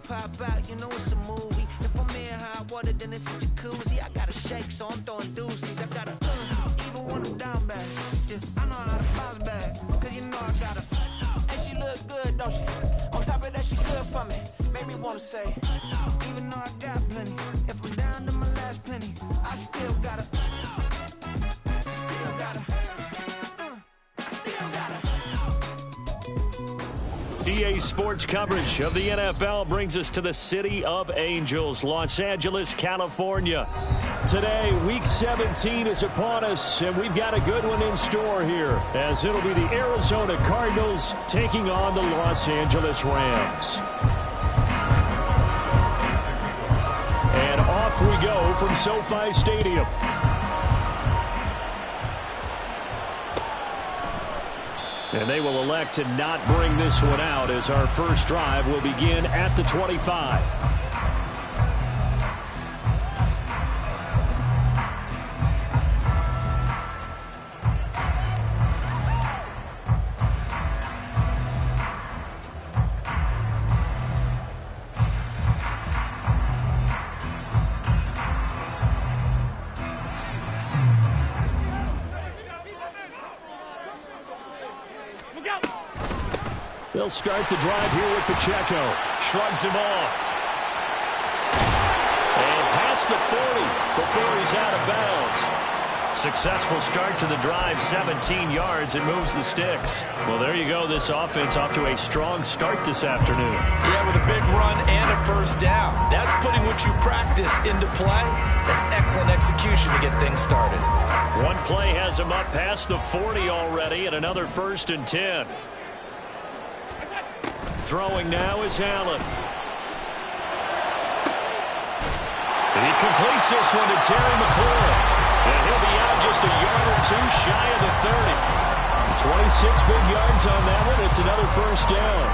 pop out, you know it's a movie. If I'm in hot water, then it's a jacuzzi. I gotta shake, so I'm throwing deuces. I gotta even when I'm down bad. Yeah, I know how to bounce back, cause you know I gotta. And she look good, don't she? On top of that, she good for me. Made me wanna say, even though I got plenty, if I'm down to my last penny, I still gotta. EA Sports coverage of the NFL brings us to the City of Angels, Los Angeles, California. Today, Week 17 is upon us, and we've got a good one in store here, as it'll be the Arizona Cardinals taking on the Los Angeles Rams. And off we go from SoFi Stadium. And they will elect to not bring this one out, as our first drive will begin at the 25. They'll start the drive here with Pacheco. Shrugs him off. And past the 40 before he's out of bounds. Successful start to the drive, 17 yards, and moves the sticks. Well, there you go. This offense off to a strong start this afternoon. Yeah, with a big run and a first down. That's putting what you practice into play. That's excellent execution to get things started. One play has him up past the 40 already, and another 1st and 10. Throwing now is Allen. He completes this one to Terry McLaurin. And he'll be out just a yard or two shy of the 30. 26 big yards on that one. It's another first down.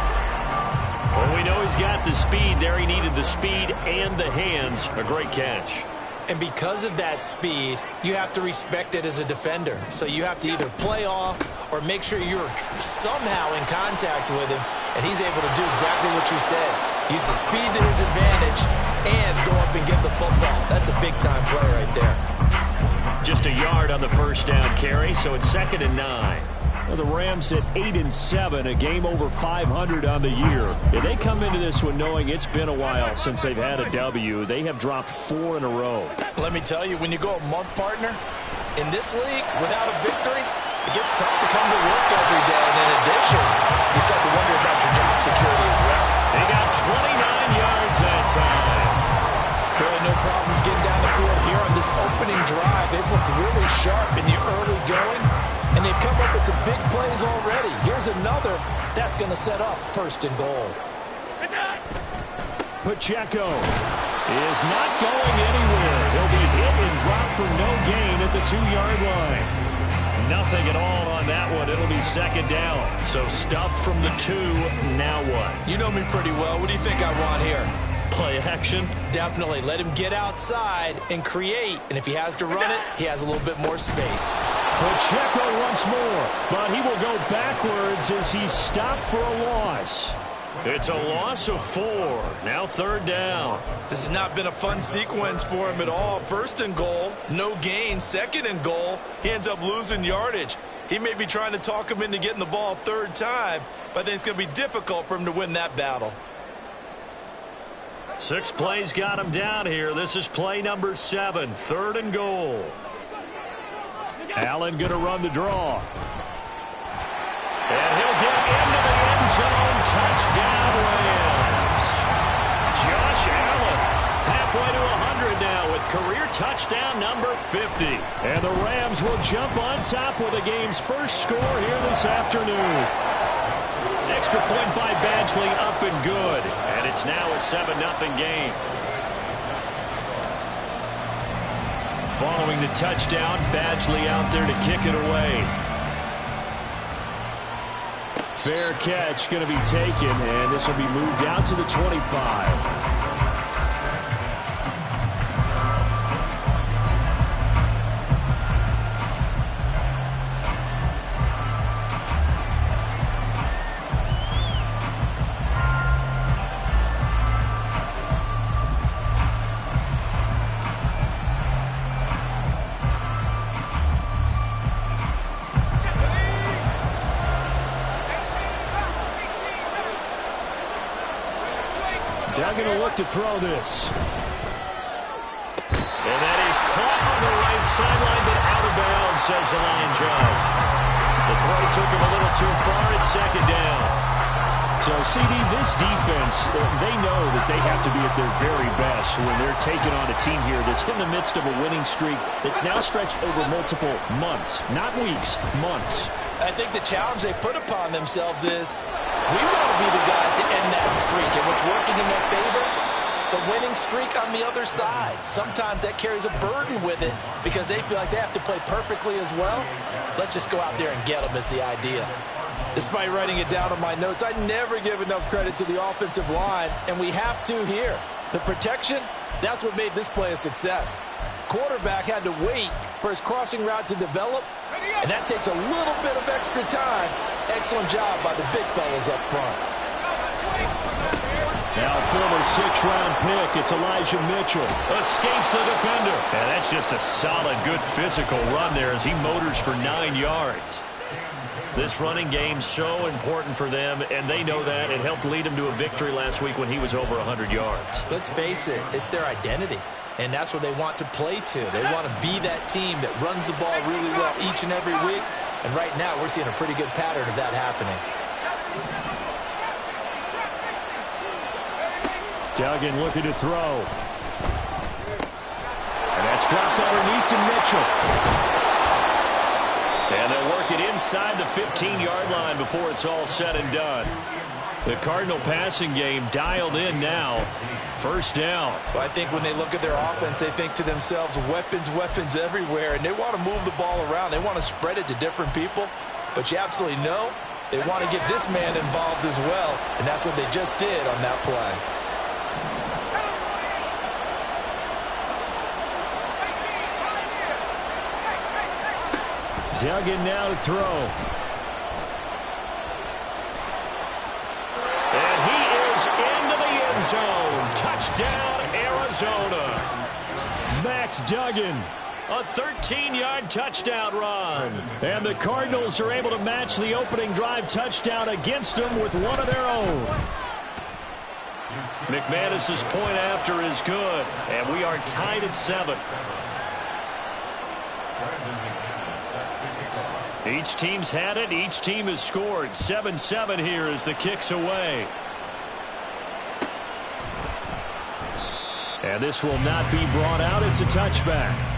Well, we know he's got the speed there. He needed the speed and the hands. A great catch. And because of that speed, you have to respect it as a defender. So you have to either play off or make sure you're somehow in contact with him, and he's able to do exactly what you said. Use the speed to his advantage and go up and get the football. That's a big-time play right there. Just a yard on the first down carry, so it's 2nd and 9. Well, the Rams at 8-7, a game over 500 on the year. If they come into this one knowing it's been a while since they've had a W, they have dropped 4 in a row. Let me tell you, when you go a month, partner, in this league, without a victory, it gets tough to come to work every day. And in addition, you start to wonder about your job security as well. They got 29 yards that time. Really no problems getting down the field here on this opening drive. They've looked really sharp in the early going, and they've come up with some big plays already. Here's another that's going to set up 1st and goal. Pacheco is not going anywhere. He'll be hit and dropped for no gain at the 2-yard line. Nothing at all on that one. It'll be 2nd down. So stuff from the 2. Now what? You know me pretty well. What do you think I want here? Play action? Definitely. Let him get outside and create. And if he has to run it, he has a little bit more space. Pacheco once more. But he will go backwards as he's stopped for a loss. It's a loss of 4. Now 3rd down. This has not been a fun sequence for him at all. 1st and goal, no gain. 2nd and goal, he ends up losing yardage. He may be trying to talk him into getting the ball 3rd time, but I think it's going to be difficult for him to win that battle. 6 plays got him down here. This is play number 7, 3rd and goal. Allen going to run the draw. And he'll get into the end zone. Touchdown, Rams. Josh Allen halfway to 100 now with career touchdown number 50. And the Rams will jump on top with the game's first score here this afternoon. Extra point by Badgley, up and good. And it's now a 7-0 game. Following the touchdown, Badgley out there to kick it away. Fair catch going to be taken, and this will be moved out to the 25. Duggan will look to throw this. And that is caught on the right sideline, but out of bounds, says the line judge. The throw took him a little too far. It's second down. So, CD, this defense, they know that they have to be at their very best when they're taking on a team here that's in the midst of a winning streak that's now stretched over multiple months, not weeks, months. I think the challenge they put upon themselves is we want to be the guys to end that streak, and what's working in their favor, the winning streak on the other side. Sometimes that carries a burden with it because they feel like they have to play perfectly as well. Let's just go out there and get them is the idea. Despite writing it down on my notes, I never give enough credit to the offensive line, and we have to here. The protection, that's what made this play a success. Quarterback had to wait for his crossing route to develop, and that takes a little bit of extra time. Excellent job by the big fellas up front. Now former sixth-round pick, it's Elijah Mitchell. Escapes the defender. And that's just a solid, good physical run there as he motors for 9 yards. This running game's so important for them, and they know that. It helped lead them to a victory last week when he was over 100 yards. Let's face it, it's their identity, and that's what they want to play to. They want to be that team that runs the ball really well each and every week, and right now we're seeing a pretty good pattern of that happening. Duggan looking to throw. And that's dropped underneath to Mitchell. And they'll work it inside the 15-yard line before it's all said and done. The Cardinal passing game dialed in now. First down. Well, I think when they look at their offense, they think to themselves, weapons, weapons everywhere, and they want to move the ball around. They want to spread it to different people, but you absolutely know they want to get this man involved as well, and that's what they just did on that play. Duggan now to throw. And he is into the end zone. Touchdown, Arizona. Max Duggan, a 13-yard touchdown run. And the Cardinals are able to match the opening drive touchdown against them with one of their own. McManus's point after is good, and we are tied at 7. Each team's had it. Each team has scored. 7-7 here as the kick's away. And this will not be brought out. It's a touchback.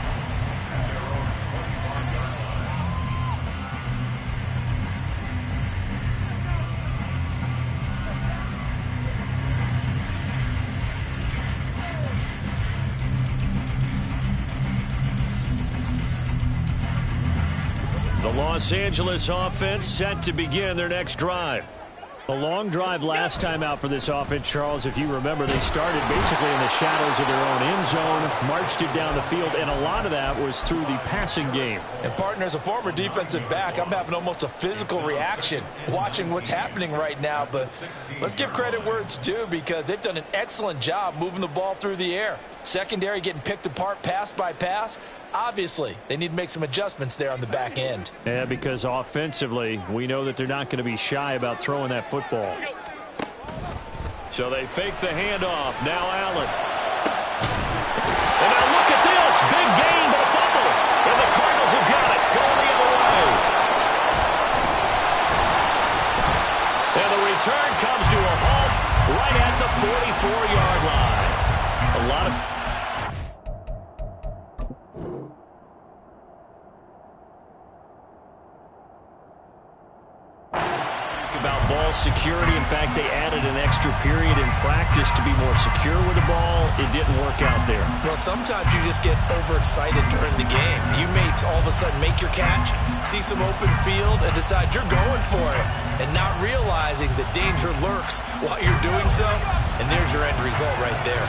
The Los Angeles offense set to begin their next drive. A long drive last time out for this offense, Charles. If you remember, they started basically in the shadows of their own end zone, marched it down the field, and a lot of that was through the passing game. And, partner, as a former defensive back, I'm having almost a physical reaction watching what's happening right now. But let's give credit where it's due because they've done an excellent job moving the ball through the air. Secondary getting picked apart pass by pass. Obviously, they need to make some adjustments there on the back end. Yeah, because offensively, we know that they're not going to be shy about throwing that football. So they fake the handoff. Now Allen. And now look at this. Big gain, but a fumble. And the Cardinals have got it. Going the other way. And the return comes to a halt right at the 44-yard line. A lot of... about ball security. In fact, they added an extra period in practice to be more secure with the ball. It didn't work out there. Well, sometimes you just get overexcited during the game. You may all of a sudden make your catch, see some open field, and decide you're going for it, and not realizing the danger lurks while you're doing so, and there's your end result right there.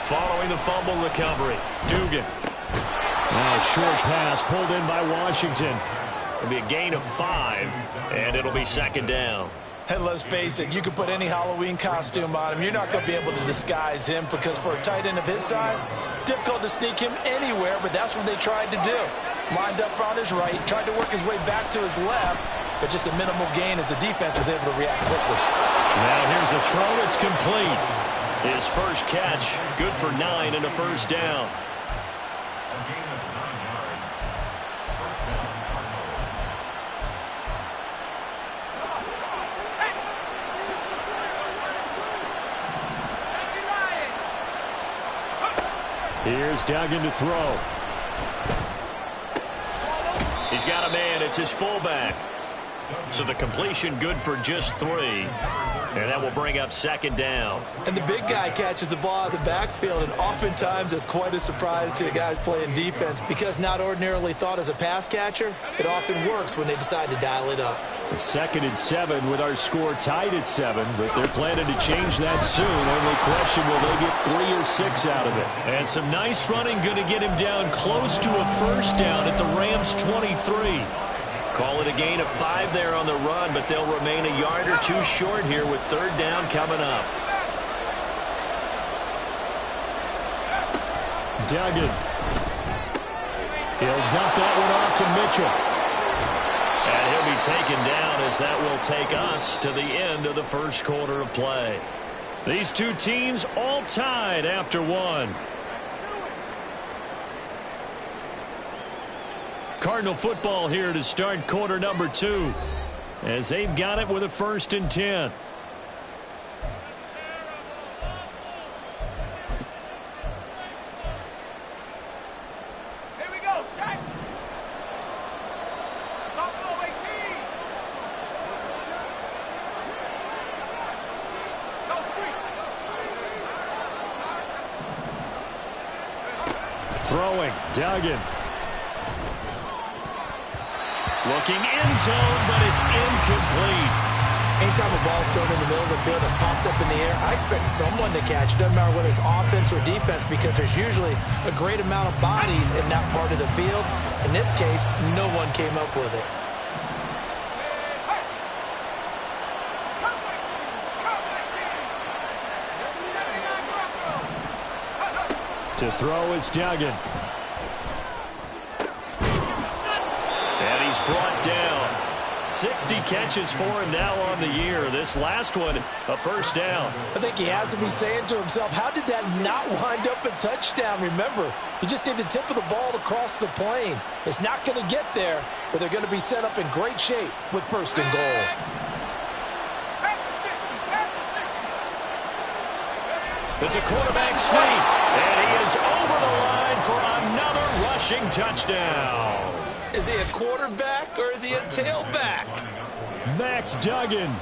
Following the fumble recovery, Dugan. Now short pass pulled in by Washington. It'll be a gain of 5, and it'll be second down. And let's face it, you can put any Halloween costume on him. You're not going to be able to disguise him because for a tight end of his size, difficult to sneak him anywhere, but that's what they tried to do. lined up on his right, tried to work his way back to his left, but just a minimal gain as the defense was able to react quickly. Now here's a throw. It's complete. His first catch, good for 9 and a first down. Here's Duggan to throw. He's got a man. It's his fullback. So the completion good for just 3. And that will bring up second down. And the big guy catches the ball out of the backfield, and oftentimes it's quite a surprise to the guys playing defense because not ordinarily thought as a pass catcher, it often works when they decide to dial it up. 2nd and 7 with our score tied at 7, but they're planning to change that soon. Only question, will they get 3 or 6 out of it? And some nice running, going to get him down close to a first down at the Rams' 23. Call it a gain of 5 there on the run, but they'll remain a yard or 2 short here with 3rd down coming up. Duggan. He'll dump that one off to Mitchell. And he'll be taken down as that will take us to the end of the first quarter of play. These two teams all tied after 1. Cardinal football here to start quarter number 2 as they've got it with a 1st and 10. Here we go, set. Buffalo 18. Go street. Throwing, Duggan. Looking end zone, but it's incomplete. Anytime a ball's thrown in the middle of the field that's popped up in the air, I expect someone to catch. Doesn't matter whether it's offense or defense because there's usually a great amount of bodies in that part of the field. In this case, no one came up with it. To throw is Duggan. And he's brought down. 60 catches for him now on the year. This last one, a first down. I think he has to be saying to himself, how did that not wind up a touchdown? Remember, he just did the tip of the ball to cross the plane. It's not going to get there, but they're going to be set up in great shape with 1st and goal. It's a quarterback sneak, and he is over the line for another rushing touchdown. Is he a quarterback or is he a tailback? Max Duggan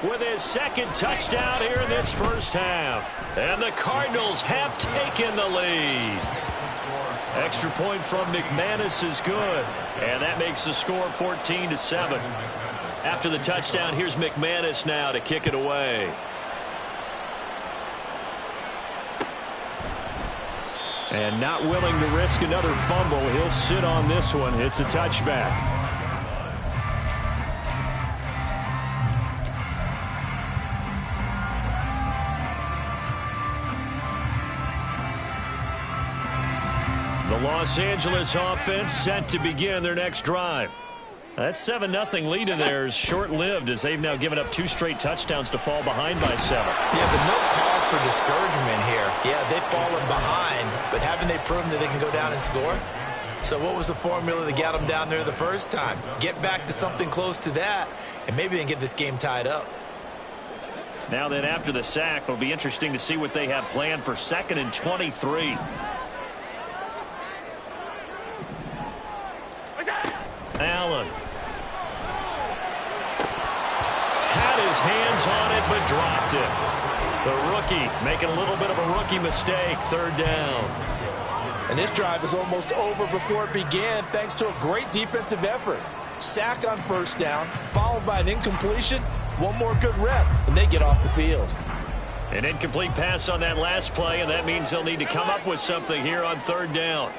with his 2nd touchdown here in this first half. And the Cardinals have taken the lead. Extra point from McManus is good, and that makes the score 14-7. After the touchdown, here's McManus now to kick it away. And not willing to risk another fumble, he'll sit on this one. It's a touchback. The Los Angeles offense set to begin their next drive. That 7-0 lead of theirs short-lived as they've now given up 2 straight touchdowns to fall behind by 7. Yeah, but no cause for discouragement here. Yeah, they've fallen behind, but haven't they proven that they can go down and score? So what was the formula that got them down there the first time? Get back to something close to that, and maybe they can get this game tied up. Now then, after the sack, it'll be interesting to see what they have planned for 2nd and 23. Allen. Had his hands on it, but dropped it. The rookie making a little bit of a rookie mistake. 3rd down. And this drive is almost over before it began thanks to a great defensive effort. Sack on 1st down, followed by an incompletion. One more good rep, and they get off the field. An incomplete pass on that last play, and that means they'll need to come up with something here on 3rd down.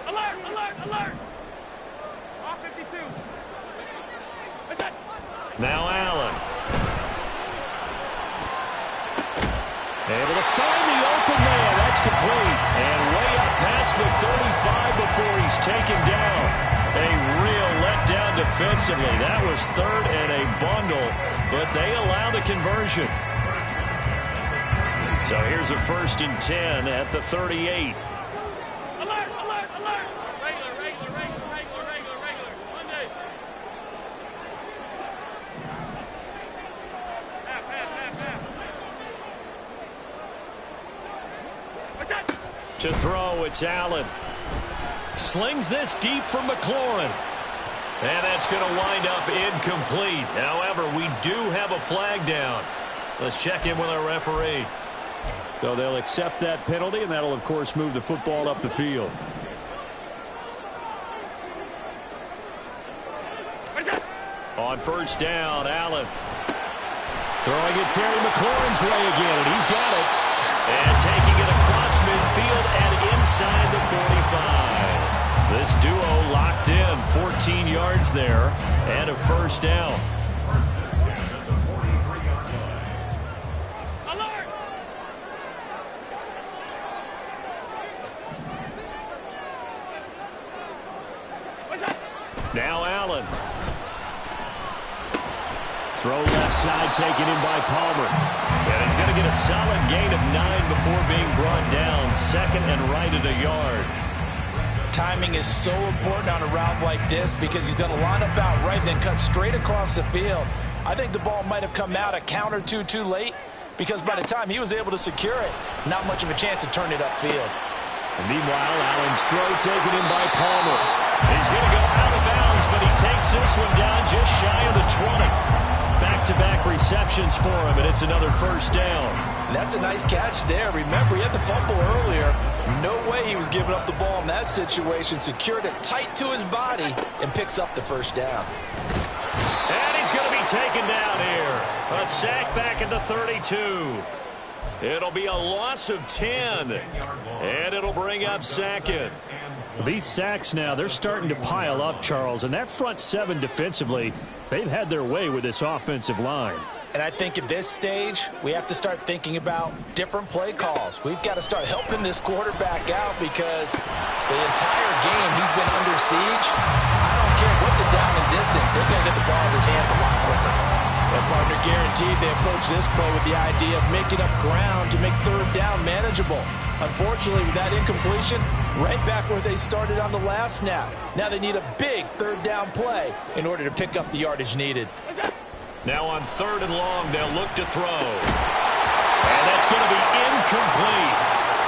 Alert, alert, alert. All 52. Now Allen. Able to find the open man. That's complete. And way up past the 35 before he's taken down. A real letdown defensively. That was third and a bundle, but they allow the conversion. So here's a 1st and 10 at the 38. Alert, alert, alert. Regular. Monday. Pass. To throw, it's Allen. Slings this deep for McLaurin. And that's going to wind up incomplete. However, we do have a flag down. Let's check in with our referee. So they'll accept that penalty, and that'll, of course, move the football up the field. On 1st down, Allen. Throwing it Terry McLaurin's way again, and he's got it. And taking it across midfield and inside the 45. This duo locked in, 14 yards there, and a 1st down. Now Allen. Throw left side taken in by Palmer. And he's going to get a solid gain of 9 before being brought down. 2nd and right at a yard. Timing is so important on a route like this because he's going to line up out right and then cut straight across the field. I think the ball might have come out a count or two too late because by the time he was able to secure it, not much of a chance to turn it upfield. And meanwhile, Allen's throw taken in by Palmer. He's going to go out of bounds, but he takes this one down just shy of the 20. Back-to-back receptions for him, and it's another 1st down. That's a nice catch there. Remember, he had the fumble earlier. No way he was giving up the ball in that situation. Secured it tight to his body and picks up the 1st down. And he's going to be taken down here. A sack back at the 32. It'll be a loss of 10, and it'll bring up 2nd. These sacks now, they're starting to pile up, Charles, and that front 7 defensively, they've had their way with this offensive line. And I think at this stage, we have to start thinking about different play calls. We've got to start helping this quarterback out because the entire game he's been under siege. I don't care what the down and distance, they're going to get the ball in his hands a lot quicker. Their partner guaranteed they approach this play with the idea of making up ground to make 3rd down manageable. Unfortunately, with that incompletion, right back where they started on the last snap. Now they need a big 3rd down play in order to pick up the yardage needed. Now on 3rd and long, they'll look to throw. And that's going to be incomplete.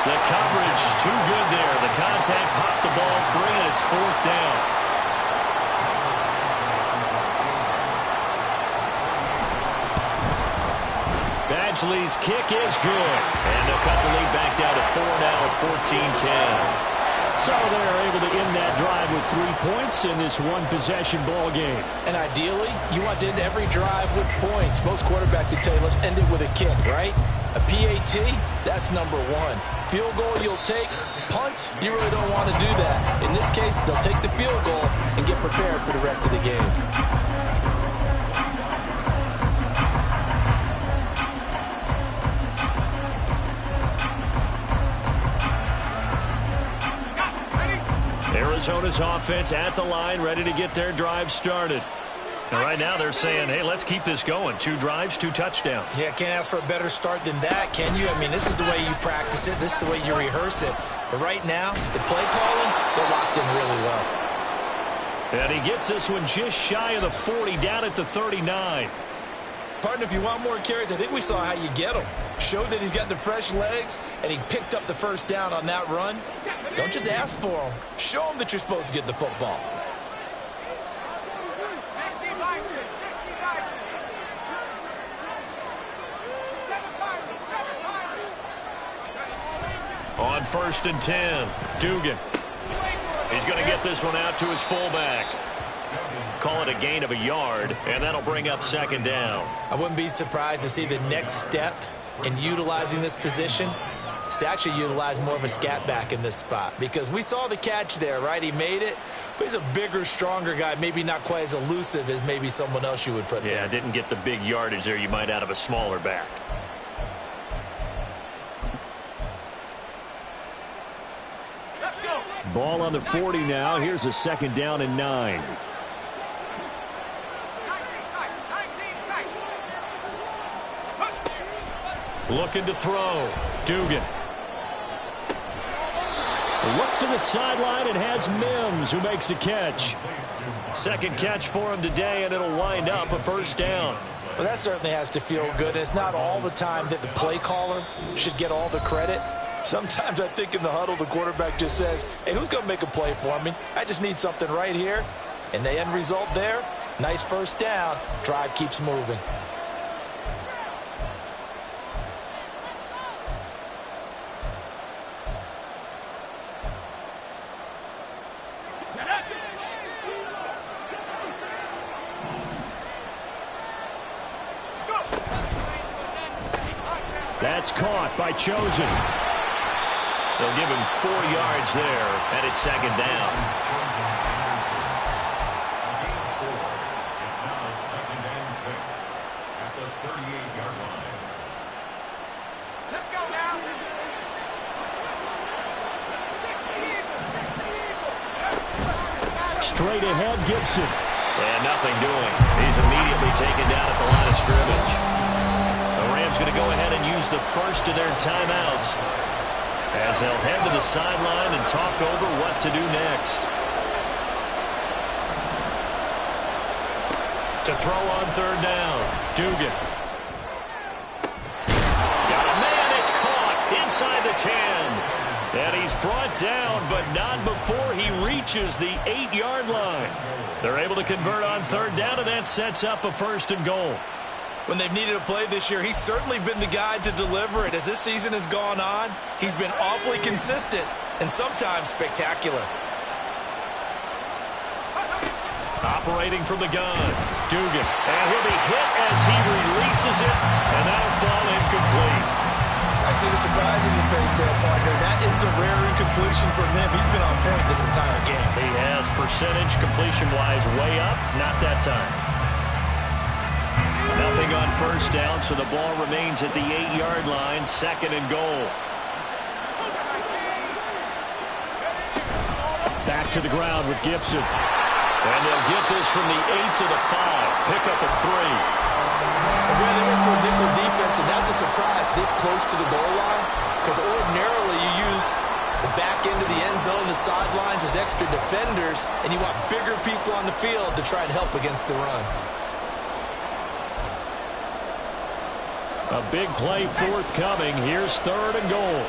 The coverage too good there. The contact popped the ball free, and it's 4th down. Badgley's kick is good. And they'll cut the lead back down to 4 now at 14-10. So they're able to end that drive with 3 points in this one-possession ball game. And ideally, you want to end every drive with points. Most quarterbacks would tell you, let's end it with a kick, right? A PAT, that's number 1. Field goal you'll take. Punts, you really don't want to do that. In this case, they'll take the field goal and get prepared for the rest of the game. Arizona's offense at the line, ready to get their drive started. And right now they're saying, hey, let's keep this going. 2 drives, 2 touchdowns. Yeah, can't ask for a better start than that, can you? I mean, this is the way you practice it. This is the way you rehearse it. But right now, the play calling, they're locked in really well. And he gets this one just shy of the 40, down at the 39. Partner, if you want more carries, I think we saw how you get them. Showed that he's got the fresh legs, and he picked up the 1st down on that run. Don't just ask for them. Show them that you're supposed to get the football. 60 license. 7 On 1st and 10, Dugan. He's going to get this one out to his fullback. Call it a gain of a yard, and that'll bring up 2nd down. I wouldn't be surprised to see the next step in utilizing this position. is to actually utilize more of a scat back in this spot, because we saw the catch there, right? He made it, but he's a bigger, stronger guy, maybe not quite as elusive as maybe someone else you would put there. Yeah, didn't get the big yardage there you might out of a smaller back. Let's go. Ball on the 40 now. Here's a second down and 9. 19 tight. 19 tight. Looking to throw. Dugan. Looks to the sideline and has Mims, who makes a catch. Second catch for him today, and it'll wind up a first down. Well, that certainly has to feel good. It's not all the time that the play caller should get all the credit. Sometimes I think in the huddle, the quarterback just says, hey, who's going to make a play for me? I just need something right here. And the end result there, nice first down. Drive keeps moving. That's caught by Chosen. They'll give him 4 yards there, and it's second down. It's now second and 6 at the 38-yard line. Let's go now. Straight ahead, Gibson. And nothing doing. He's immediately taken down at the line of scrimmage. The Rams going to go ahead and use the first of their timeouts, as they'll head to the sideline and talk over what to do next. To throw on third down, Dugan. Got a man, it's caught inside the 10. And he's brought down, but not before he reaches the 8-yard line. They're able to convert on third down, and that sets up a first and goal. When they've needed a play this year, he's certainly been the guy to deliver it. As this season has gone on, he's been awfully consistent and sometimes spectacular. Operating from the gun, Dugan. And he'll be hit as he releases it, and that'll fall incomplete. I see the surprise in your face there, partner. That is a rare incompletion from him. He's been on point this entire game. He has percentage completion-wise way up, not that time. Nothing on first down, so the ball remains at the 8-yard line, second and goal. Back to the ground with Gibson. And they'll get this from the 8 to the 5. Pick up a 3. Again, they went to a nickel defense, and that's a surprise this close to the goal line, because ordinarily you use the back end of the end zone, the sidelines as extra defenders, and you want bigger people on the field to try and help against the run. A big play forthcoming. Here's third and goal.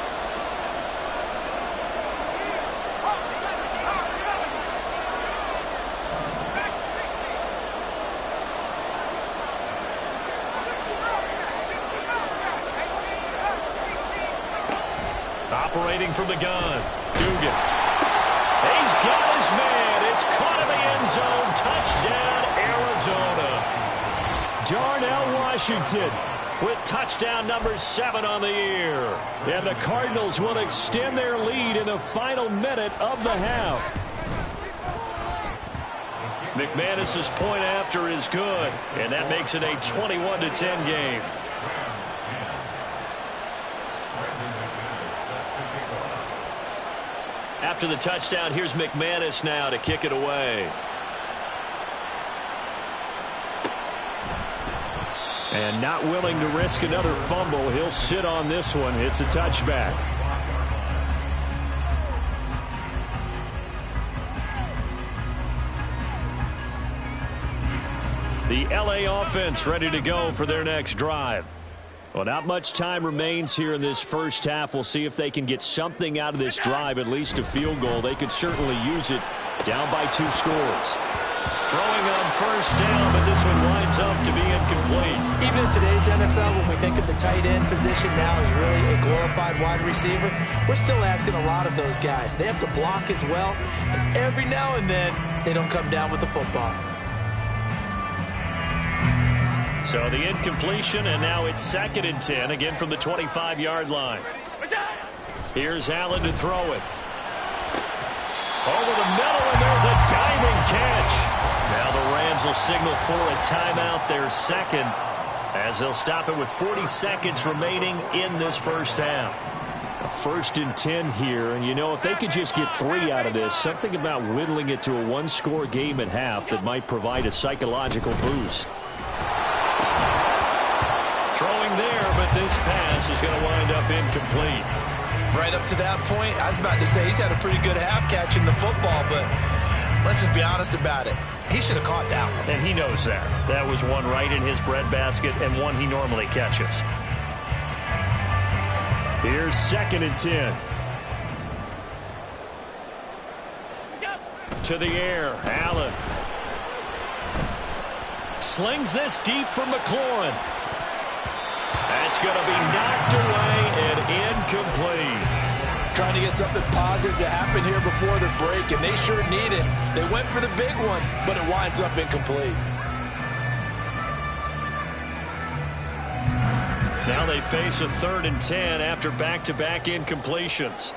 Operating from the gun, Dugan. He's got his man. It's caught in the end zone. Touchdown, Arizona. Darnell Washington with touchdown number 7 on the year. And the Cardinals will extend their lead in the final minute of the half. McManus's point after is good, and that makes it a 21-10 game. After the touchdown, here's McManus now to kick it away. And not willing to risk another fumble, he'll sit on this one. It's a touchback. The LA offense ready to go for their next drive. Well, not much time remains here in this first half. We'll see if they can get something out of this drive, at least a field goal. They could certainly use it, down by 2 scores. Throwing on first down, but this one winds up to be incomplete. Even in today's NFL, when we think of the tight end position now as really a glorified wide receiver, we're still asking a lot of those guys. They have to block as well, and every now and then, they don't come down with the football. So the incompletion, and now it's 2nd and 10, again from the 25-yard line. Watch out! Here's Allen to throw it. Over the middle, and there's a diving catch. Now the Rams will signal for a timeout, their second, as they'll stop it with 40 seconds remaining in this first half. A 1st and 10 here, and you know, if they could just get 3 out of this, something about whittling it to a one-score game at half that might provide a psychological boost. Throwing there, but this pass is going to wind up incomplete. Right up to that point, I was about to say he's had a pretty good half catching the football, but let's just be honest about it. He should have caught that one. And he knows that. That was one right in his breadbasket and one he normally catches. Here's 2nd and 10. To the air, Allen. Slings this deep for McLaurin. That's going to be knocked away and incomplete. Trying to get something positive to happen here before the break, and they sure need it. They went for the big one, but it winds up incomplete. Now they face a 3rd and 10 after back-to-back incompletions.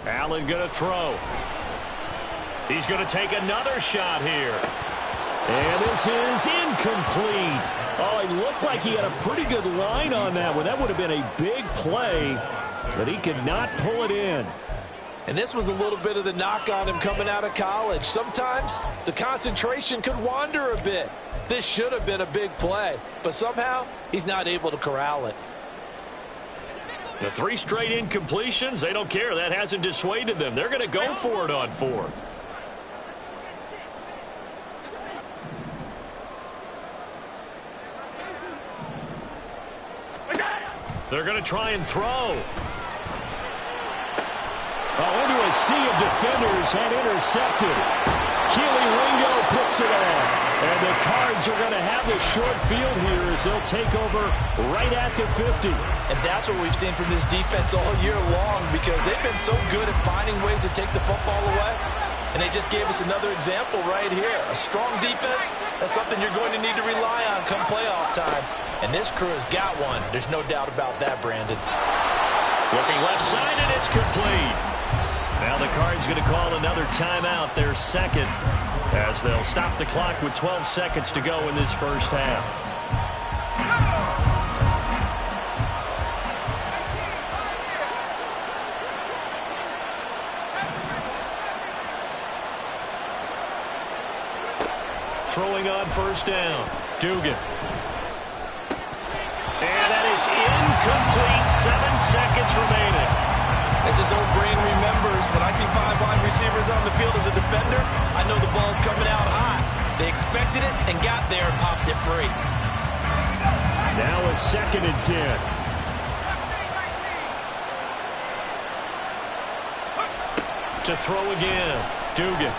Allen going to throw. He's going to take another shot here. And this is incomplete. Oh, it looked like he had a pretty good line on that one. That would have been a big play, but he could not pull it in. And this was a little bit of the knock on him coming out of college. Sometimes the concentration could wander a bit. This should have been a big play, but somehow he's not able to corral it. The 3 straight incompletions, they don't care. That hasn't dissuaded them. They're going to go for it on 4th. They're going to try and throw. Oh, into a sea of defenders and intercepted. Keely Ringo puts it off. And the Cards are going to have the short field here as they'll take over right at the 50. And that's what we've seen from this defense all year long, because they've been so good at finding ways to take the football away. And they just gave us another example right here. A strong defense, that's something you're going to need to rely on come playoff time. And this crew has got one. There's no doubt about that, Brandon. Looking left side, and it's complete. Now the Cards going to call another timeout, their second, as they'll stop the clock with 12 seconds to go in this first half. Throwing on 1st down, Dugan. And that is incomplete. 7 seconds remaining. As his old brain remembers, when I see 5 wide receivers on the field as a defender, I know the ball's coming out high. They expected it and got there and popped it free. Now a 2nd and 10. To throw again, Dugan.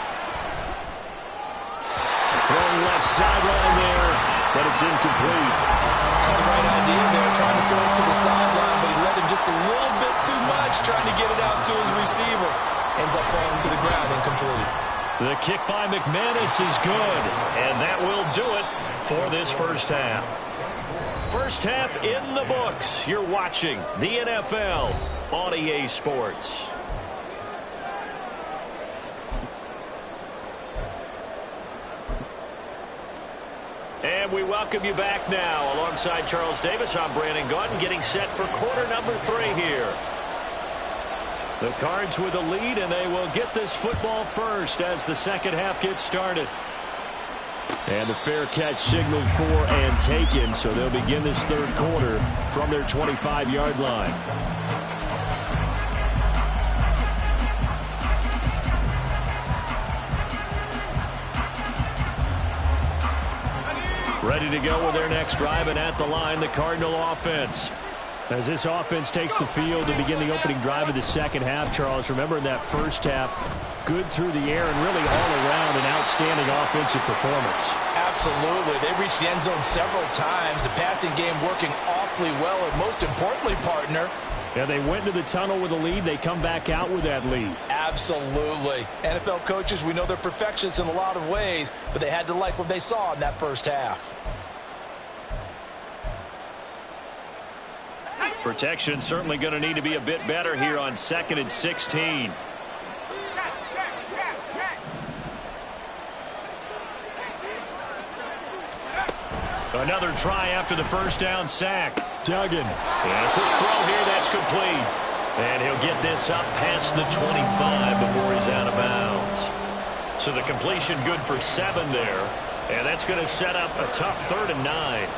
Throwing left sideline there, but it's incomplete. Had the right idea there, trying to throw it to the sideline, but he let him just a little bit too much, trying to get it out to his receiver. Ends up falling to the ground, incomplete. The kick by McManus is good, and that will do it for this first half. First half in the books. You're watching the NFL on EA Sports. And we welcome you back now. Alongside Charles Davis, I'm Brandon Gaudin, getting set for quarter number 3 here. The Cards with a lead, and they will get this football first as the second half gets started. And the fair catch signaled for and taken, so they'll begin this third quarter from their 25-yard line. Ready to go with their next drive, and at the line, the Cardinal offense. As this offense takes the field to begin the opening drive of the second half, Charles, remember in that first half, good through the air and really all around an outstanding offensive performance. Absolutely. They reached the end zone several times. The passing game working awfully well, and most importantly, partner, Yeah, they went into the tunnel with a lead. They come back out with that lead. Absolutely. NFL coaches, we know they're perfectionists in a lot of ways, but they had to like what they saw in that first half. Protection certainly going to need to be a bit better here on 2nd and 16. Another try after the first down sack. Duggan. And a quick throw here, that's complete. And he'll get this up past the 25 before he's out of bounds. So the completion good for 7 there. And that's going to set up a tough 3rd and 9.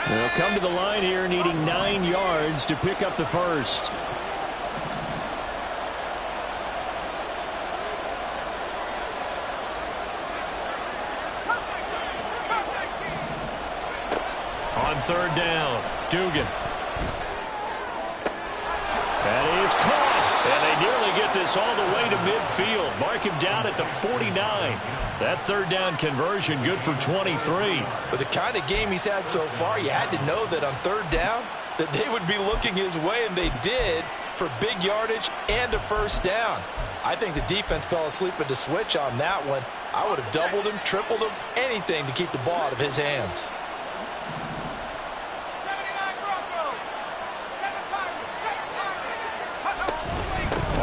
They'll come to the line here needing 9 yards to pick up the first. On 3rd down, Dugan. That is caught. And they nearly get this all the way to midfield. Mark him down at the 49. That 3rd down conversion good for 23. With the kind of game he's had so far, you had to know that on 3rd down that they would be looking his way, and they did, for big yardage and a first down. I think the defense fell asleep at the switch on that one. I would have doubled him, tripled him, anything to keep the ball out of his hands.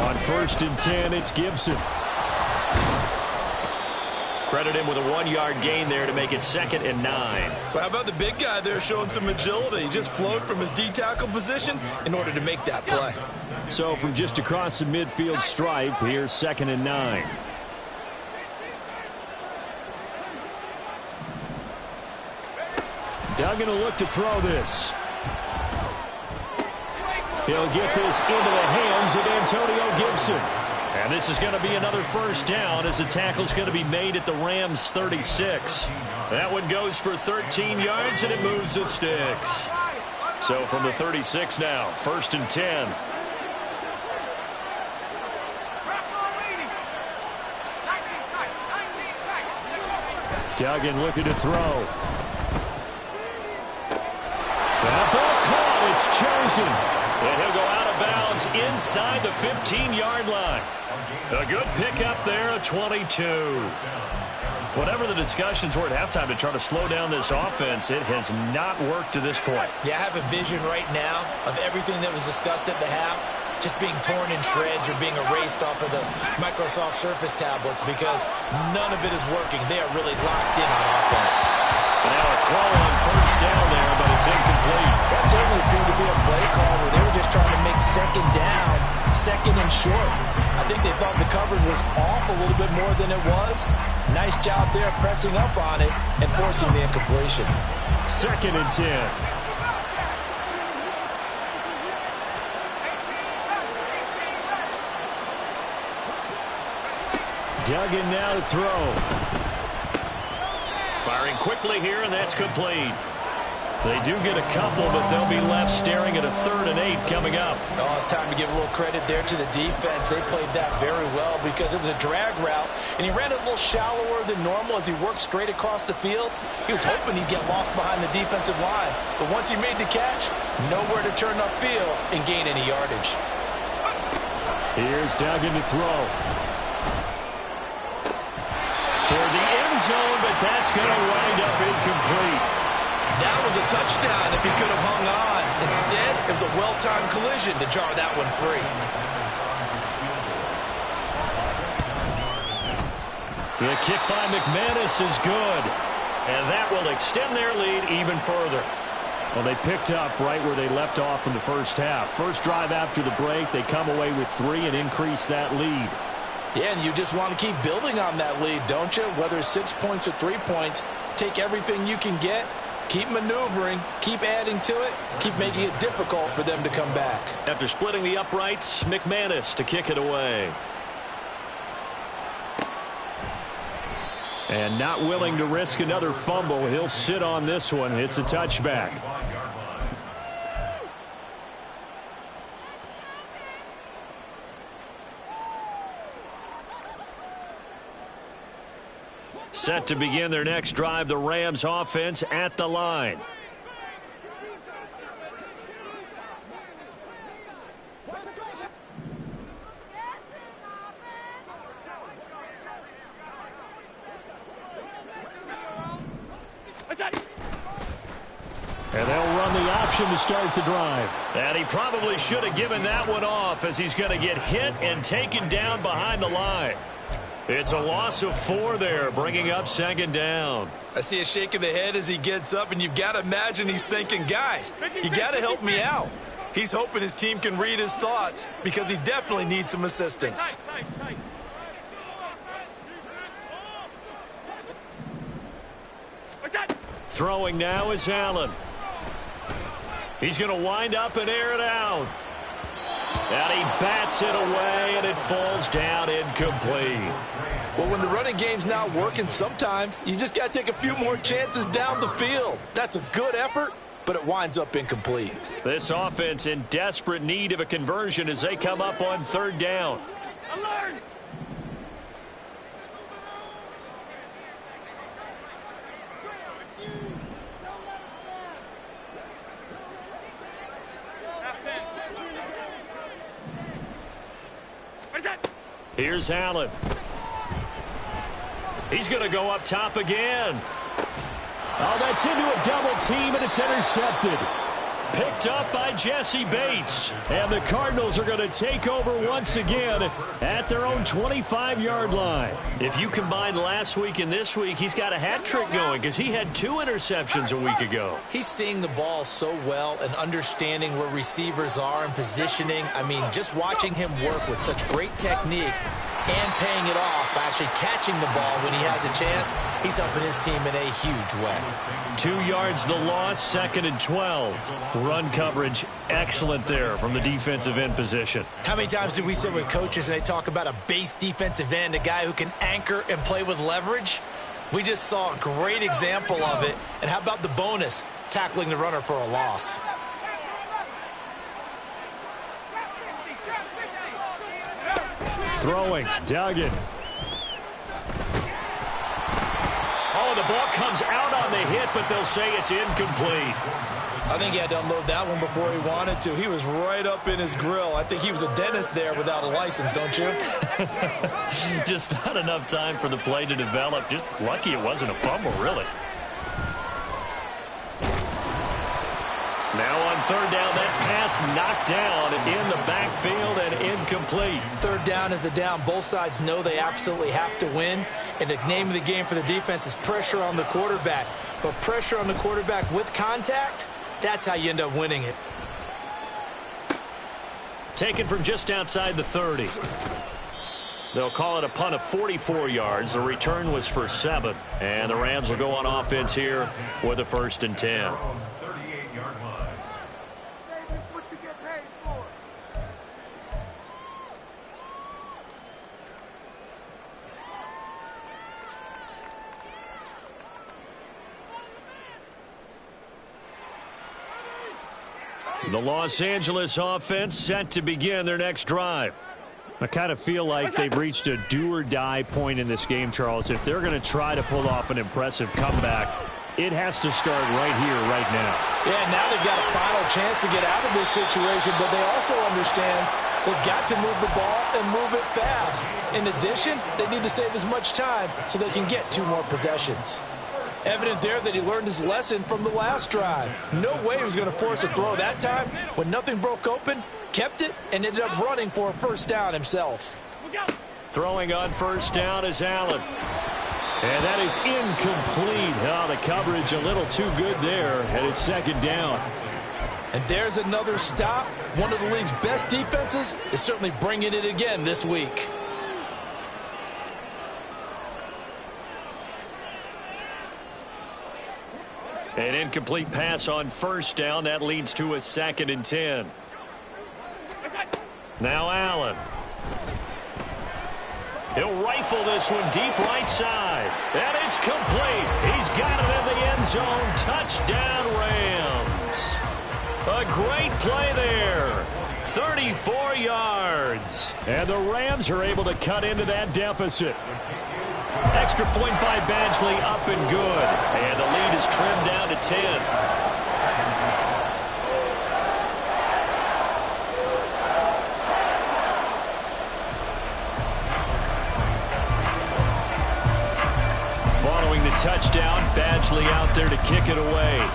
On 1st and 10, it's Gibson. Credit him with a 1-yard gain there to make it 2nd and 9. Well, how about the big guy there showing some agility? He just flowed from his D-tackle position in order to make that play. So from just across the midfield stripe, here's 2nd and 9. Duggan will look to throw this. He'll get this into the hands of Antonio Gibson. And this is going to be another first down as the tackle's going to be made at the Rams' 36. That one goes for 13 yards, and it moves the sticks. So from the 36 now, 1st and 10. Duggan looking to throw. That ball caught. It's chosen. And he'll go out of bounds inside the 15-yard line. A good pickup there, a 22. Whatever the discussions were at halftime to try to slow down this offense, it has not worked to this point. Yeah, I have a vision right now of everything that was discussed at the half just being torn in shreds or being erased off of the Microsoft Surface tablets because none of it is working. They are really locked in on offense. And now a throw on first down there, but it's incomplete. That certainly appeared to be a play call where they were just trying to make 2nd down, 2nd and short. I think they thought the coverage was off a little bit more than it was. Nice job there pressing up on it and forcing the incompletion. 2nd and 10. Duggan now to throw. Firing quickly here, and that's complete. They do get a couple, but they'll be left staring at a 3rd and 8 coming up. Oh, it's time to give a little credit there to the defense. They played that very well because it was a drag route, and he ran it a little shallower than normal as he worked straight across the field. He was hoping he'd get lost behind the defensive line, but once he made the catch, nowhere to turn upfield and gain any yardage. Here's Duggan to throw. Toward the end zone, but that's going to wind up incomplete. That was a touchdown if he could have hung on. Instead, it was a well-timed collision to jar that one free. The kick by McManus is good, and that will extend their lead even further. Well, they picked up right where they left off in the first half. First drive after the break, they come away with 3 and increase that lead. Yeah, and you just want to keep building on that lead, don't you? Whether it's 6 points or 3 points, take everything you can get, keep maneuvering, keep adding to it, keep making it difficult for them to come back. After splitting the uprights, McManus to kick it away. And not willing to risk another fumble, he'll sit on this one. It's a touchback. Set to begin their next drive, the Rams offense at the line. And they'll run the option to start the drive. And he probably should have given that one off as he's going to get hit and taken down behind the line. It's a loss of 4 there, bringing up second down. I see a shake of the head as he gets up, and you've got to imagine he's thinking, guys, you got to help me out. He's hoping his team can read his thoughts because he definitely needs some assistance. Throwing now is Allen. He's going to wind up and air it out. And he bats it away, and it falls down incomplete. Well, when the running game's not working, sometimes you just got to take a few more chances down the field. That's a good effort, but it winds up incomplete. This offense in desperate need of a conversion as they come up on third down. Alert! Here's Allen. He's going to go up top again. Oh, that's into a double team, and it's intercepted. Picked up by Jesse Bates. And the Cardinals are going to take over once again at their own 25-yard line. If you combine last week and this week, he's got a hat trick going because he had 2 interceptions a week ago. He's seeing the ball so well and understanding where receivers are and positioning. I mean, just watching him work with such great technique and paying it off by actually catching the ball when he has a chance, he's helping his team in a huge way. 2 yards the loss, 2nd and 12. Run coverage, excellent there from the defensive end position. How many times did we sit with coaches and they talk about a base defensive end, a guy who can anchor and play with leverage? We just saw a great example of it. And how about the bonus, tackling the runner for a loss? Throwing, Duggan. Oh, the ball comes out on the hit, but they'll say it's incomplete. I think he had to unload that one before he wanted to. He was right up in his grill. I think he was a dentist there without a license, don't you? Just not enough time for the play to develop. Just lucky it wasn't a fumble, really. Now on third down, that pass knocked down in the backfield and incomplete. Third down is a down. Both sides know they absolutely have to win. And the name of the game for the defense is pressure on the quarterback. But pressure on the quarterback with contact, that's how you end up winning it. Taken from just outside the 30. They'll call it a punt of 44 yards. The return was for 7. And the Rams will go on offense here with a 1st and 10. The Los Angeles offense set to begin their next drive. I kind of feel like they've reached a do-or-die point in this game, Charles. If they're going to try to pull off an impressive comeback, it has to start right here, right now. Yeah, now they've got a final chance to get out of this situation, but they also understand they've got to move the ball and move it fast. In addition, they need to save as much time so they can get 2 more possessions. Evident there that he learned his lesson from the last drive. No way he was going to force a throw that time. When nothing broke open, kept it, and ended up running for a 1st down himself. Throwing on 1st down is Allen. And that is incomplete. Oh, the coverage a little too good there, and it's 2nd down. And there's another stop. One of the league's best defenses is certainly bringing it again this week. An incomplete pass on 1st down. That leads to a 2nd and 10. Now Allen. He'll rifle this one deep right side. And it's complete. He's got it in the end zone. Touchdown, Rams. A great play there. 34 yards. And the Rams are able to cut into that deficit. Extra point by Badgley, up and good. And the lead is trimmed down to 10. Following the touchdown, Badgley out there to kick it away.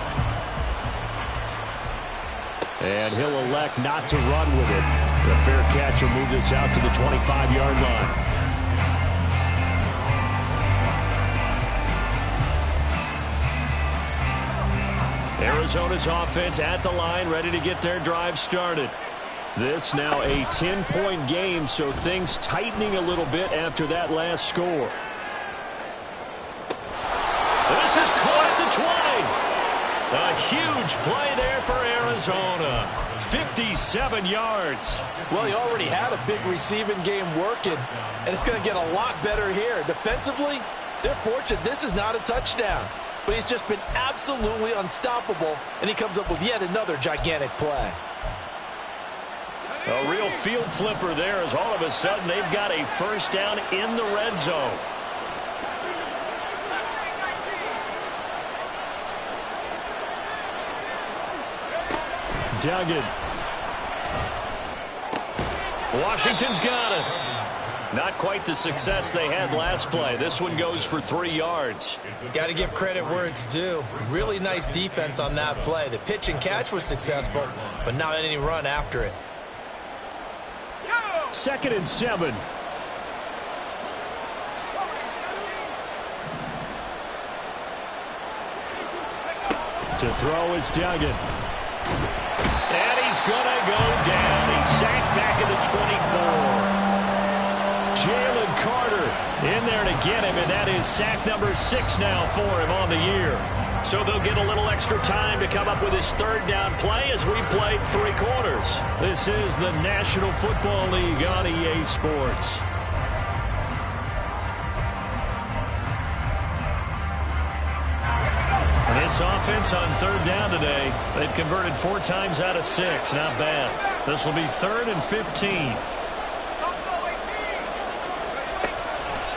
And he'll elect not to run with it. The fair catch will move this out to the 25-yard line. Arizona's offense at the line, ready to get their drive started. This now a 10-point game, so things tightening a little bit after that last score. This is caught at the 20. A huge play there for Arizona. 57 yards. Well, he already had a big receiving game working, and it's going to get a lot better here. Defensively, they're fortunate this is not a touchdown. But he's just been absolutely unstoppable, and he comes up with yet another gigantic play. A real field flipper there as all of a sudden they've got a first down in the red zone. Duggan. Washington's got it. Not quite the success they had last play. This one goes for 3 yards. Got to give credit where it's due. Really nice defense on that play. The pitch and catch was successful, but not any run after it. 2nd and 7. To throw is Duggan. And he's going to go down. He's sacked back at the 24. Jalen Carter in there to get him, and that is sack number 6 now for him on the year. So they'll get a little extra time to come up with his 3rd down play as we played 3 quarters. This is the National Football League on EA Sports. And this offense on 3rd down today, they've converted 4 times out of 6. Not bad. This will be 3rd and 15.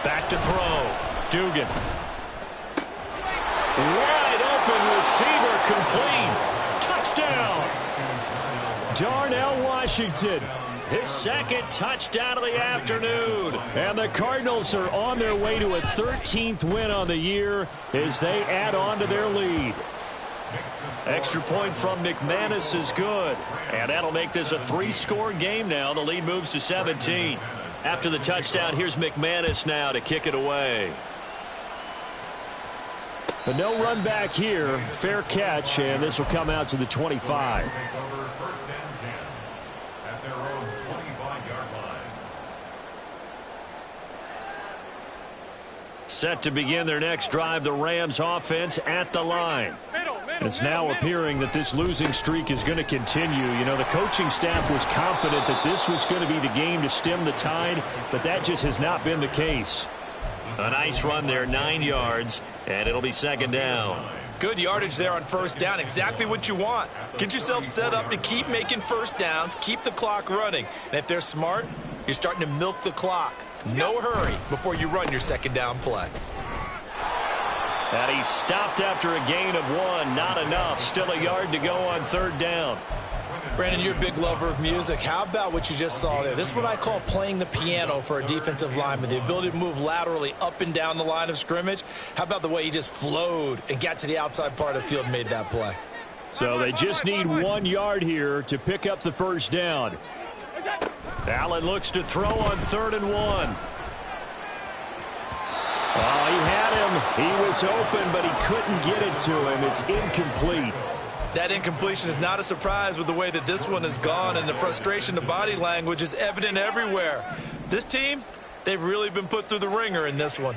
Back to throw. Dugan. Wide open receiver complete. Touchdown. Darnell Washington. His 2nd touchdown of the afternoon. And the Cardinals are on their way to a 13th win on the year as they add on to their lead. Extra point from McManus is good. And that'll make this a 3-score game now. The lead moves to 17. After the touchdown, here's McManus now to kick it away. But no run back here. Fair catch, and this will come out to the 25. First and 10 at their own 25-yard line. Set to begin their next drive, the Rams offense at the line. It's now appearing that this losing streak is going to continue. You know, the coaching staff was confident that this was going to be the game to stem the tide, but that just has not been the case. A nice run there, 9 yards, and it'll be 2nd down. Good yardage there on 1st down. Exactly what you want. Get yourself set up to keep making 1st downs, keep the clock running. And if they're smart, you're starting to milk the clock. No hurry before you run your 2nd down play. And he stopped after a gain of 1. Not enough. Still a yard to go on 3rd down. Brandon, you're a big lover of music. How about what you just saw there? This is what I call playing the piano for a defensive lineman. The ability to move laterally up and down the line of scrimmage. How about the way he just flowed and got to the outside part of the field and made that play? So they just need 1 yard here to pick up the 1st down. Allen looks to throw on 3rd and 1. Oh, he had him. He was open, but he couldn't get it to him. It's incomplete. That incompletion is not a surprise with the way that this one has gone, and the frustration, the body language is evident everywhere. This team, they've really been put through the ringer in this one.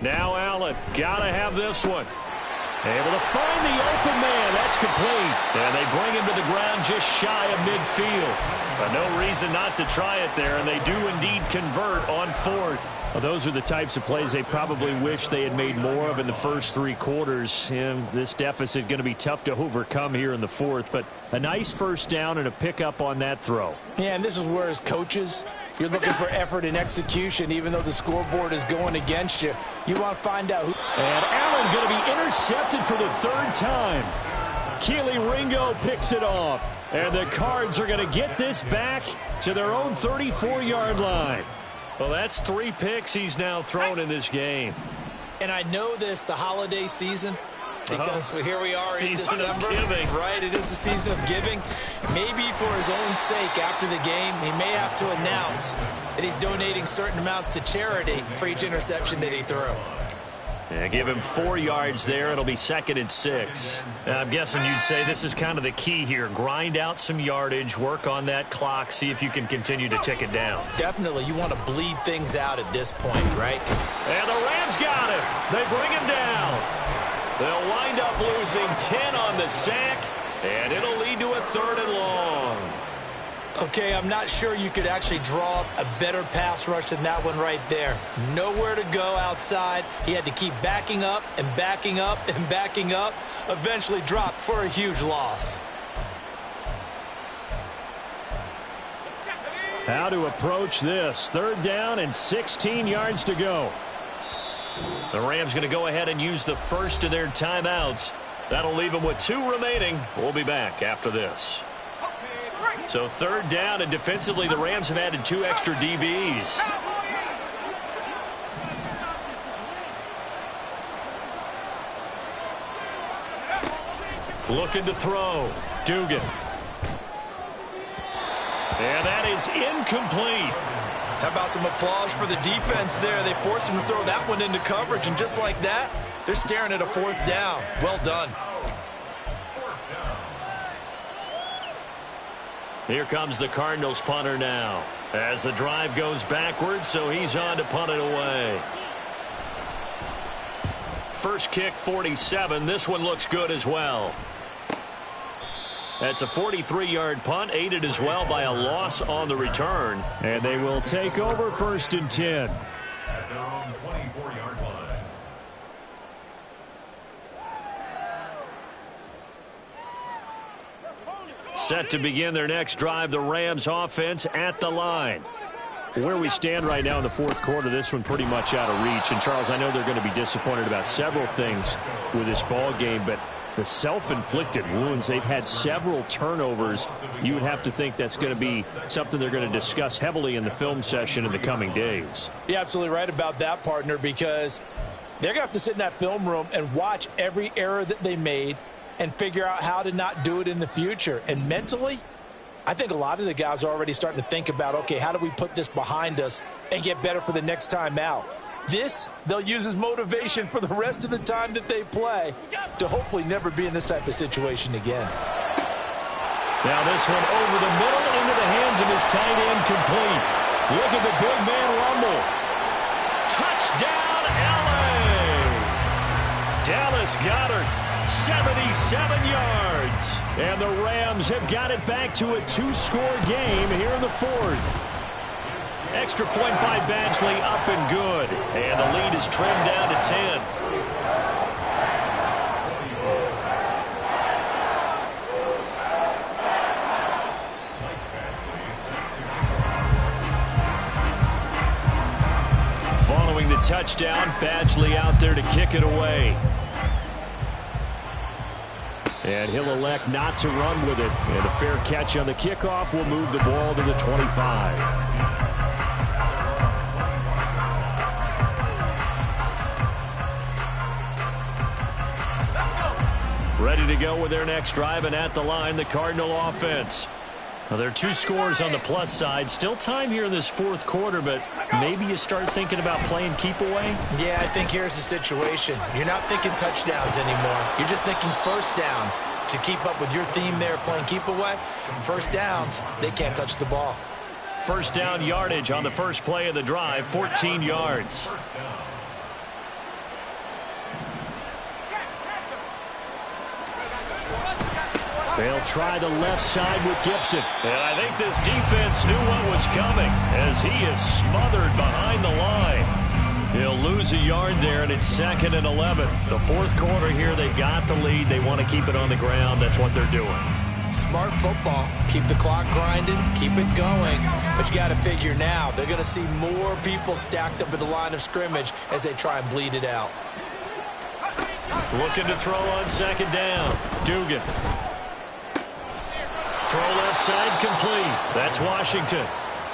Now Allen, gotta have this one. Able to find the open man. That's complete. And they bring him to the ground just shy of midfield. But no reason not to try it there, and they do indeed convert on 4th. Well, those are the types of plays they probably wish they had made more of in the first 3 quarters. And this deficit going to be tough to overcome here in the 4th. But a nice 1st down and a pickup on that throw. Yeah, and this is where as coaches, you're looking for effort and execution. Even though the scoreboard is going against you, you want to find out who. And Allen going to be intercepted for the 3rd time. Keely Ringo picks it off. And the Cards are going to get this back to their own 34-yard line. Well, that's 3 picks he's now thrown in this game. And I know this, the holiday season, because here we are in December. Right, it is the season of giving. Maybe for his own sake, after the game, he may have to announce that he's donating certain amounts to charity for each interception that he threw. Yeah, give him 4 yards there. It'll be 2nd and 6. I'm guessing you'd say this is kind of the key here. Grind out some yardage, work on that clock, see if you can continue to tick it down. Definitely, you want to bleed things out at this point, right? And the Rams got him. They bring him down. They'll wind up losing 10 on the sack, and it'll lead to a 3rd and long. Okay, I'm not sure you could actually draw up a better pass rush than that one right there. Nowhere to go outside. He had to keep backing up and backing up and backing up. Eventually dropped for a huge loss. How to approach this. 3rd down and 16 yards to go. The Rams going to go ahead and use the first of their timeouts. That'll leave them with 2 remaining. We'll be back after this. So 3rd down, and defensively the Rams have added 2 extra DBs. Looking to throw. Dugan. And that is incomplete. How about some applause for the defense there? They forced him to throw that one into coverage, and just like that, they're staring at a 4th down. Well done. Here comes the Cardinals punter now. As the drive goes backwards, so he's on to punt it away. First kick, 47. This one looks good as well. That's a 43-yard punt, aided as well by a loss on the return. And they will take over 1st and 10. At their own 24-yard line. Set to begin their next drive, the Rams offense at the line. Where we stand right now in the 4th quarter, this one pretty much out of reach. And, Charles, I know they're going to be disappointed about several things with this ball game, but the self-inflicted wounds, they've had several turnovers. You would have to think that's going to be something they're going to discuss heavily in the film session in the coming days. You're absolutely right about that, partner, because they're going to have to sit in that film room and watch every error that they made and figure out how to not do it in the future. And mentally, I think a lot of the guys are already starting to think about, okay, how do we put this behind us and get better for the next time out? This, they'll use as motivation for the rest of the time that they play to hopefully never be in this type of situation again. Now this one over the middle into the hands of his tight end, complete. Look at the big man rumble. Touchdown, LA! Dallas Goedert. 77 yards. And the Rams have got it back to a 2-score game here in the 4th. Extra point by Badgley, up and good. And the lead is trimmed down to 10. Following the touchdown, Badgley out there to kick it away. And he'll elect not to run with it. And a fair catch on the kickoff will move the ball to the 25. Ready to go with their next drive, and at the line, the Cardinal offense. Now, there are 2 scores on the plus side. Still time here in this 4th quarter, but maybe you start thinking about playing keep away? Yeah, I think here's the situation. You're not thinking touchdowns anymore. You're just thinking 1st downs. To keep up with your theme there, playing keep away, 1st downs, they can't touch the ball. 1st down yardage on the first play of the drive, 14 yards. They'll try the left side with Gibson. And I think this defense knew what was coming as he is smothered behind the line. He'll lose a yard there, and it's 2nd and 11. The 4th quarter here, they've got the lead. They want to keep it on the ground. That's what they're doing. Smart football. Keep the clock grinding. Keep it going. But you got to figure now, they're going to see more people stacked up at the line of scrimmage as they try and bleed it out. Looking to throw on 2nd down. Dugan. Throw left side, complete. That's Washington.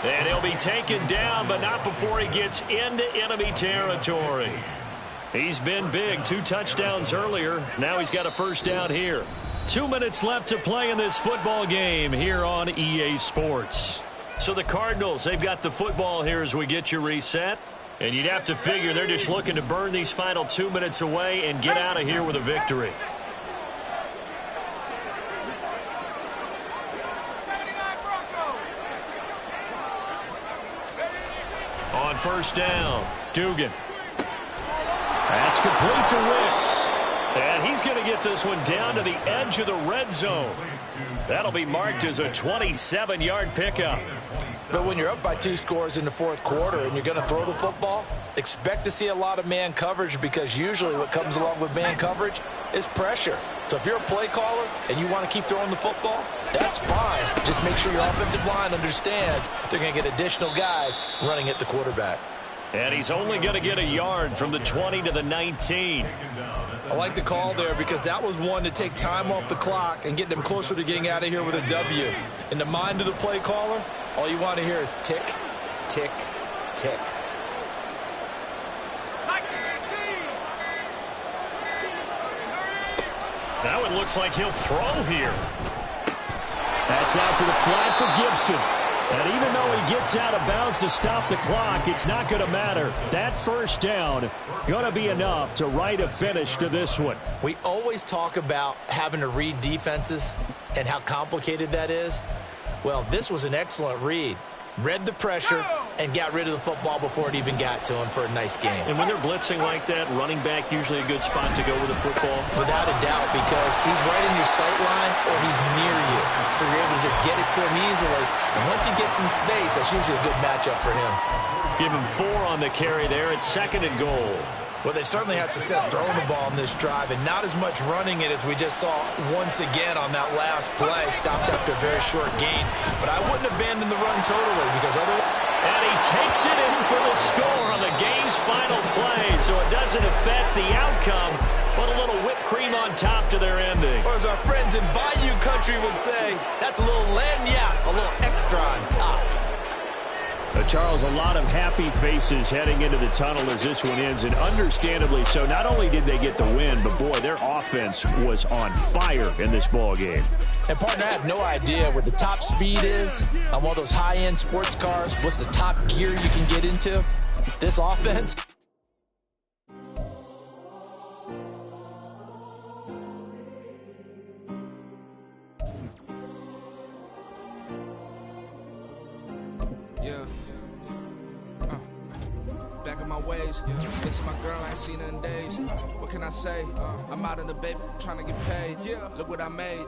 And he'll be taken down, but not before he gets into enemy territory. He's been big, 2 touchdowns earlier. Now he's got a first down here. 2 minutes left to play in this football game here on EA Sports. So the Cardinals, they've got the football here as we get you reset. And you'd have to figure they're just looking to burn these final 2 minutes away and get out of here with a victory. On first down, Dugan. That's complete to Wicks. And he's going to get this one down to the edge of the red zone. That'll be marked as a 27-yard pickup. But when you're up by 2 scores in the fourth quarter and you're going to throw the football, expect to see a lot of man coverage, because usually what comes along with man coverage is pressure. So if you're a play caller and you want to keep throwing the football, that's fine. Just make sure your offensive line understands they're going to get additional guys running at the quarterback. And he's only going to get a yard from the 20 to the 19. I like the call there, because that was one to take time off the clock and get them closer to getting out of here with a W. In the mind of the play caller, all you want to hear is tick, tick, tick. Now it looks like he'll throw here. That's out to the flat for Gibson. And even though he gets out of bounds to stop the clock, it's not going to matter. That first down going to be enough to write a finish to this one. We always talk about having to read defenses and how complicated that is. Well, this was an excellent read. Read the pressure and got rid of the football before it even got to him for a nice game. And when they're blitzing like that, running back usually a good spot to go with the football? Without a doubt, because he's right in your sight line or he's near you. So you're able to just get it to him easily. And once he gets in space, that's usually a good matchup for him. Give him 4 on the carry there at 2nd and goal. Well, they certainly had success throwing the ball in this drive, and not as much running it as we just saw once again on that last play. Stopped after a very short gain. But I wouldn't abandon the run totally, because otherwise... And he takes it in for the score on the game's final play, so it doesn't affect the outcome, but a little whipped cream on top to their ending. Or as our friends in Bayou Country would say, that's a little lagniappe, a little extra on top. Charles, a lot of happy faces heading into the tunnel as this one ends, and understandably so. Not only did they get the win, but boy, their offense was on fire in this ball game. And partner, I have no idea what the top speed is on one of those high-end sports cars. What's the top gear you can get into? This offense. Ways. This is my girl, I ain't seen her in days. What can I say? I'm out in the baby, trying to get paid. Look what I made.